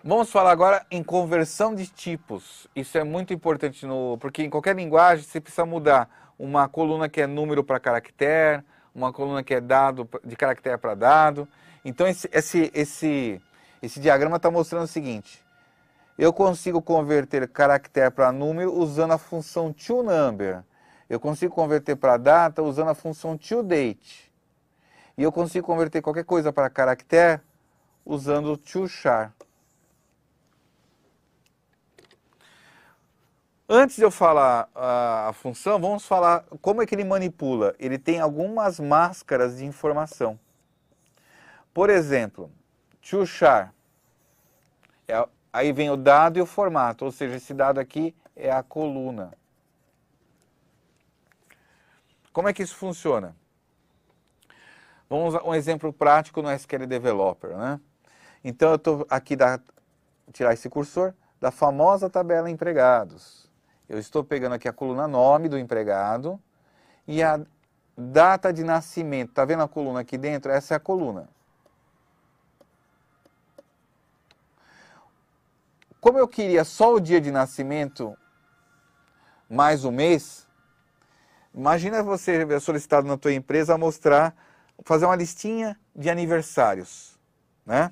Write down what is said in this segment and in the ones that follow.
Vamos falar agora em conversão de tipos. Isso é muito importante, porque em qualquer linguagem você precisa mudar uma coluna que é número para caractere, uma coluna que é dado de caractere para dado. Então esse diagrama está mostrando o seguinte. Eu consigo converter caractere para número usando a função toNumber. Eu consigo converter para data usando a função toDate. E eu consigo converter qualquer coisa para caractere usando o toChar. Antes de eu falar a função, vamos falar como é que ele manipula. Ele tem algumas máscaras de informação. Por exemplo, toChar. Aí vem o dado e o formato, ou seja, esse dado aqui é a coluna. Como é que isso funciona? Vamos a um exemplo prático no SQL Developer, né? Então eu estou aqui, tirar esse cursor, da famosa tabela empregados. Eu estou pegando aqui a coluna nome do empregado e a data de nascimento. Está vendo a coluna aqui dentro? Essa é a coluna. Como eu queria só o dia de nascimento mais o mês, imagina você solicitado na tua empresa a fazer uma listinha de aniversários, né?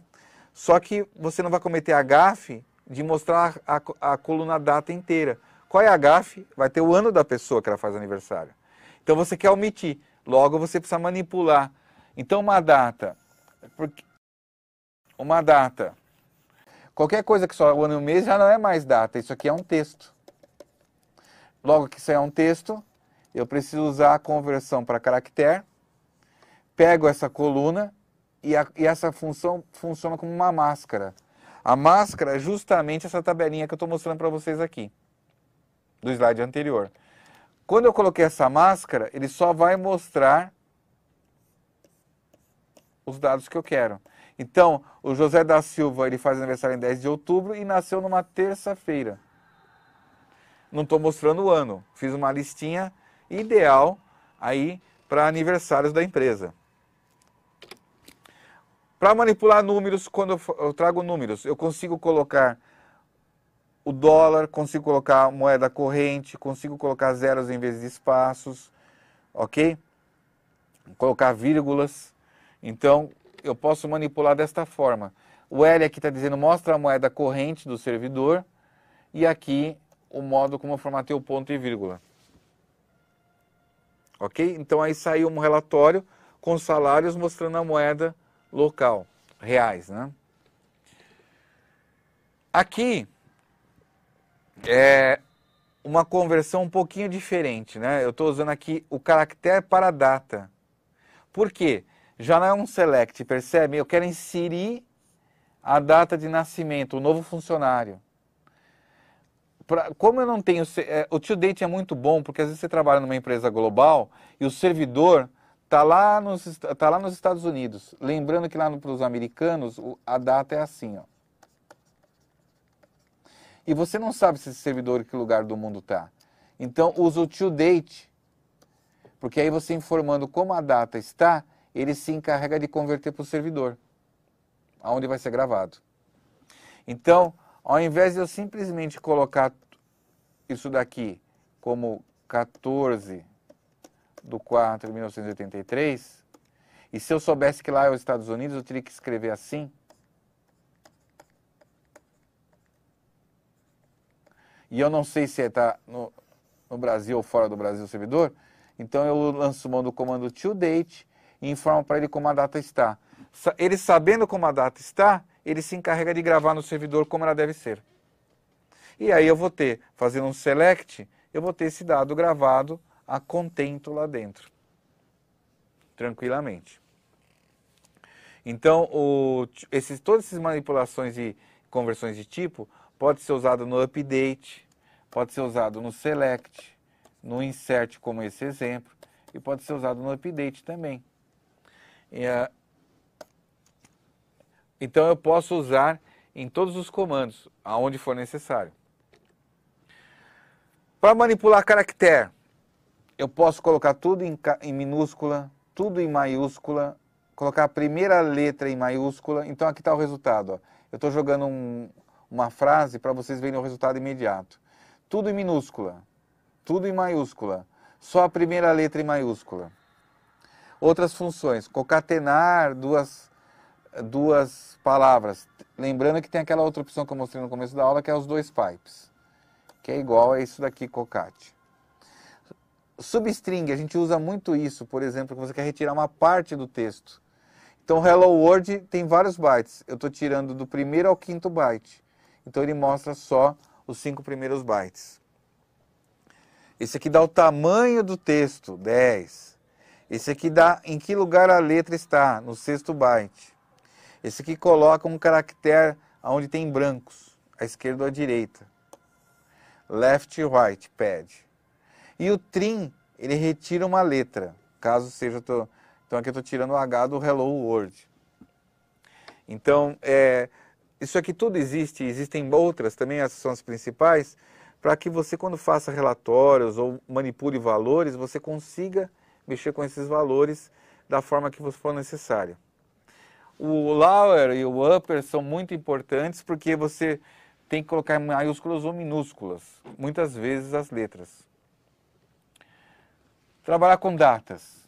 Só que você não vai cometer a gafe de mostrar a coluna data inteira. Qual é a gafe? Vai ter o ano da pessoa que ela faz aniversário. Então você quer omitir, logo você precisa manipular. Então uma data, qualquer coisa que só o ano e o mês já não é mais data, isso aqui é um texto. Logo que isso é um texto, eu preciso usar a conversão para caractere, pego essa coluna e essa função funciona como uma máscara. A máscara é justamente essa tabelinha que eu estou mostrando para vocês aqui, do slide anterior. Quando eu coloquei essa máscara, ele só vai mostrar os dados que eu quero. Então, o José da Silva, ele faz aniversário em 10 de outubro e nasceu numa terça-feira. Não estou mostrando o ano. Fiz uma listinha ideal aí para aniversários da empresa. Para manipular números, quando eu trago números, eu consigo colocar o dólar, consigo colocar moeda corrente, consigo colocar zeros em vez de espaços, ok? Colocar vírgulas. Então, eu posso manipular desta forma. O L aqui está dizendo mostra a moeda corrente do servidor e aqui o modo como eu formatei o ponto e vírgula. Ok? Então aí saiu um relatório com salários mostrando a moeda local, reais, né? Aqui é uma conversão um pouquinho diferente, né? Eu estou usando aqui o caractere para data. Por quê? Já não é um select, percebe? Eu quero inserir a data de nascimento, o novo funcionário. Como eu não tenho... o toDate é muito bom, porque às vezes você trabalha numa empresa global e o servidor está lá nos Estados Unidos. Lembrando que lá para os americanos, a data é assim, ó. E você não sabe se esse servidor em que lugar do mundo está. Então, usa o toDate, porque aí você informando como a data está, ele se encarrega de converter para o servidor, aonde vai ser gravado. Então, ao invés de eu simplesmente colocar isso daqui como 14/4/1983, e se eu soubesse que lá é os Estados Unidos, eu teria que escrever assim. E eu não sei se está no Brasil ou fora do Brasil o servidor, então eu lanço mão do comando toDate e informo para ele como a data está. Ele sabendo como a data está, ele se encarrega de gravar no servidor como ela deve ser. E aí eu vou ter, fazendo um select, eu vou ter esse dado gravado a contento lá dentro. Tranquilamente. Então, todas essas manipulações e conversões de tipo pode ser usado no update, pode ser usado no select, no insert, como esse exemplo, e pode ser usado no update também. Então eu posso usar em todos os comandos, aonde for necessário. Para manipular caractere, eu posso colocar tudo em minúscula, tudo em maiúscula, colocar a primeira letra em maiúscula. Então aqui está o resultado, ó. eu estou jogando uma frase para vocês verem o resultado imediato. Tudo em minúscula, tudo em maiúscula, só a primeira letra em maiúscula. Outras funções, concatenar duas palavras. Lembrando que tem aquela outra opção que eu mostrei no começo da aula, que é os dois pipes, que é igual a isso daqui, cocate. Substring, a gente usa muito isso, por exemplo, quando você quer retirar uma parte do texto. Então, Hello World tem vários bytes. Eu estou tirando do primeiro ao quinto byte. Então, ele mostra só os 5 primeiros bytes. Esse aqui dá o tamanho do texto, 10. Esse aqui dá em que lugar a letra está, no sexto byte. Esse aqui coloca um caractere onde tem brancos, à esquerda ou à direita. Left e right, pad. E o trim, ele retira uma letra, caso seja... Então aqui eu estou tirando o H do Hello World. Então, isso aqui tudo existe, existem outras também, essas são as principais, para que você, quando faça relatórios ou manipule valores, você consiga mexer com esses valores da forma que for necessário. O lower e o upper são muito importantes porque você tem que colocar maiúsculas ou minúsculas, muitas vezes as letras. Trabalhar com datas.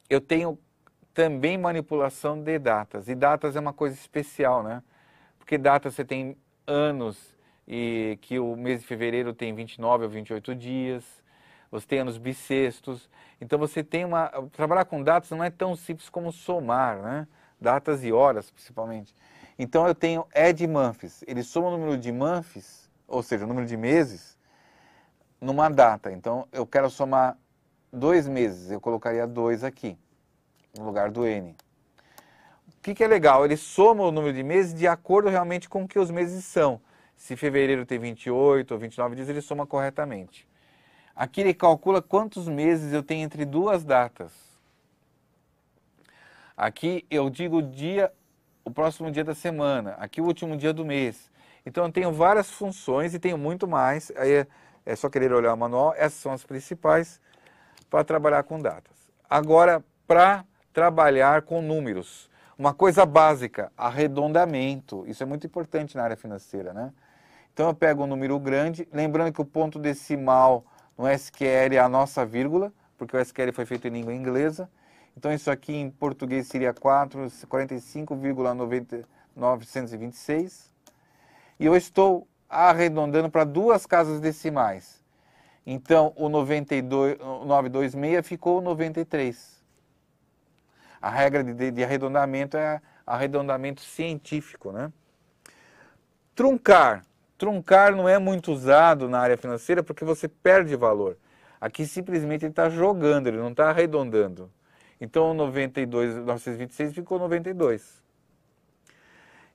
Eu tenho também manipulação de datas, e datas é uma coisa especial, né? Porque datas você tem anos, e que o mês de fevereiro tem 29 ou 28 dias, você tem anos bissextos, então você tem trabalhar com datas não é tão simples como somar, né? Datas e horas, principalmente. Então eu tenho add months, ele soma o número de months, ou seja, o número de meses, numa data. Então eu quero somar 2 meses, eu colocaria 2 aqui, no lugar do N. O que é legal? Ele soma o número de meses de acordo realmente com o que os meses são. Se fevereiro tem 28 ou 29 dias, ele soma corretamente. Aqui ele calcula quantos meses eu tenho entre duas datas. Aqui eu digo o próximo dia da semana, aqui o último dia do mês. Então eu tenho várias funções e tenho muito mais. Aí é só querer olhar o manual, essas são as principais para trabalhar com datas. Agora, para trabalhar com números, uma coisa básica, arredondamento. Isso é muito importante na área financeira, né? Então eu pego um número grande, lembrando que o ponto decimal no SQL é a nossa vírgula, porque o SQL foi feito em língua inglesa. Então isso aqui em português seria 45,926. E eu estou arredondando para 2 casas decimais. Então o 926 ficou 93. A regra de arredondamento é arredondamento científico, né? Truncar. Truncar não é muito usado na área financeira porque você perde valor. Aqui simplesmente ele está jogando, ele não está arredondando. Então o 926 ficou 92.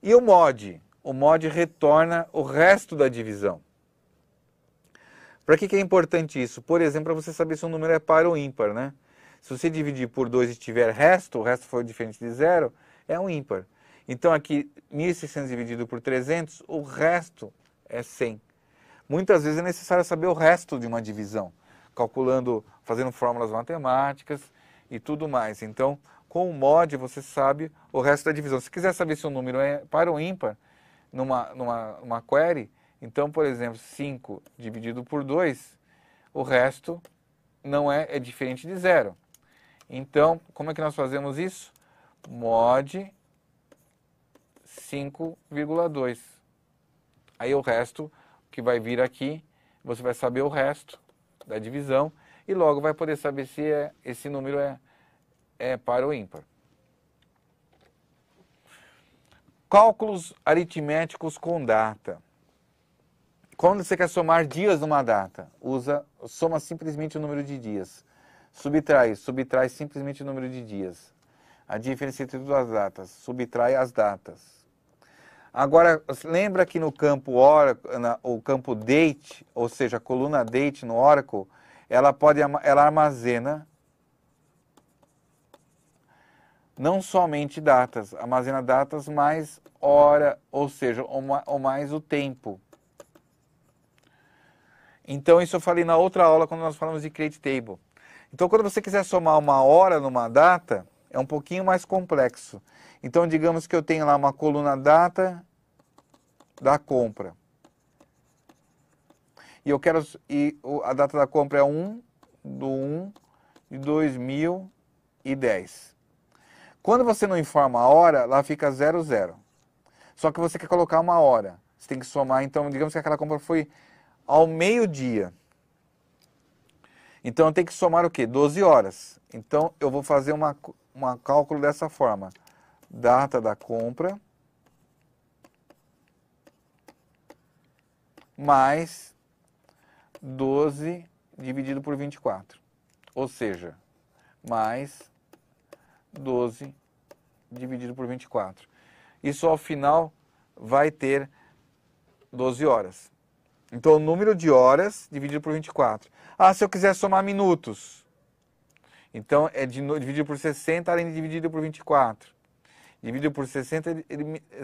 E o mod? O mod retorna o resto da divisão. Para que é importante isso? Por exemplo, para você saber se um número é par ou ímpar, né? Se você dividir por 2 e tiver resto, o resto for diferente de 0, é um ímpar. Então aqui, 1.600 dividido por 300, o resto é 100. Muitas vezes é necessário saber o resto de uma divisão, calculando, fazendo fórmulas matemáticas e tudo mais. Então, com o mod, você sabe o resto da divisão. Se quiser saber se um número é par ou ímpar, numa query, então, por exemplo, 5 dividido por 2, o resto não é diferente de 0. Então, como é que nós fazemos isso? Mod 5,2. Aí o resto que vai vir aqui, você vai saber o resto da divisão e logo vai poder saber se esse número é par ou ímpar. Cálculos aritméticos com data. Quando você quer somar dias numa data, soma simplesmente o número de dias. Subtrai simplesmente o número de dias. A diferença entre duas datas, subtrai as datas. Agora, lembra que no campo o campo date, ou seja, a coluna date no Oracle, ela armazena não somente datas, armazena datas mais hora, ou seja, ou mais o tempo. Então, isso eu falei na outra aula quando nós falamos de create table. Então, quando você quiser somar uma hora numa data, é um pouquinho mais complexo. Então, digamos que eu tenho lá uma coluna data da compra. E eu quero, a data da compra é 1/1/2010. Quando você não informa a hora, lá fica 00. Só que você quer colocar uma hora. Você tem que somar, então, digamos que aquela compra foi ao meio-dia. Então, eu tenho que somar o quê? 12 horas. Então, eu vou fazer um cálculo dessa forma. Data da compra mais 12 dividido por 24. Ou seja, mais 12 dividido por 24. Isso ao final vai ter 12 horas. Então, o número de horas dividido por 24. Ah, se eu quiser somar minutos. Então, é dividido por 60, além de dividido por 24. Dividido por 60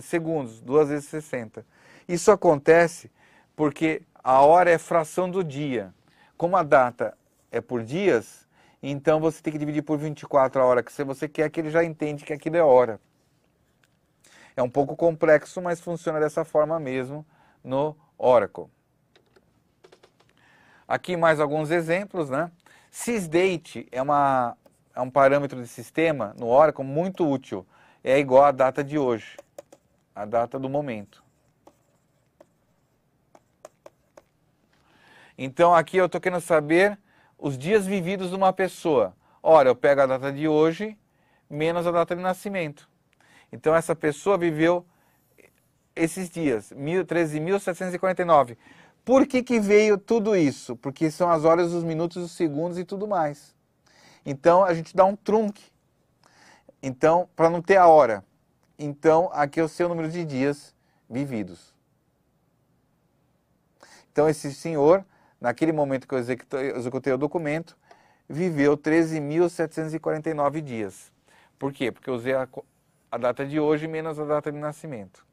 segundos, 2 vezes 60. Isso acontece porque a hora é fração do dia. Como a data é por dias, então você tem que dividir por 24 a hora que você quer, que ele já entende que aquilo é hora. É um pouco complexo, mas funciona dessa forma mesmo no Oracle. Aqui mais alguns exemplos, né? Sysdate é um parâmetro de sistema no Oracle muito útil. É igual à data de hoje, a data do momento. Então aqui eu estou querendo saber os dias vividos de uma pessoa. Ora, eu pego a data de hoje menos a data de nascimento. Então essa pessoa viveu esses dias, 13.749. Por que veio tudo isso? Porque são as horas, os minutos, os segundos e tudo mais. Então a gente dá um trunque. Então, para não ter a hora. Então, aqui é o seu número de dias vividos. Então, esse senhor, naquele momento que eu executei o documento, viveu 13.749 dias. Por quê? Porque eu usei a data de hoje menos a data de nascimento.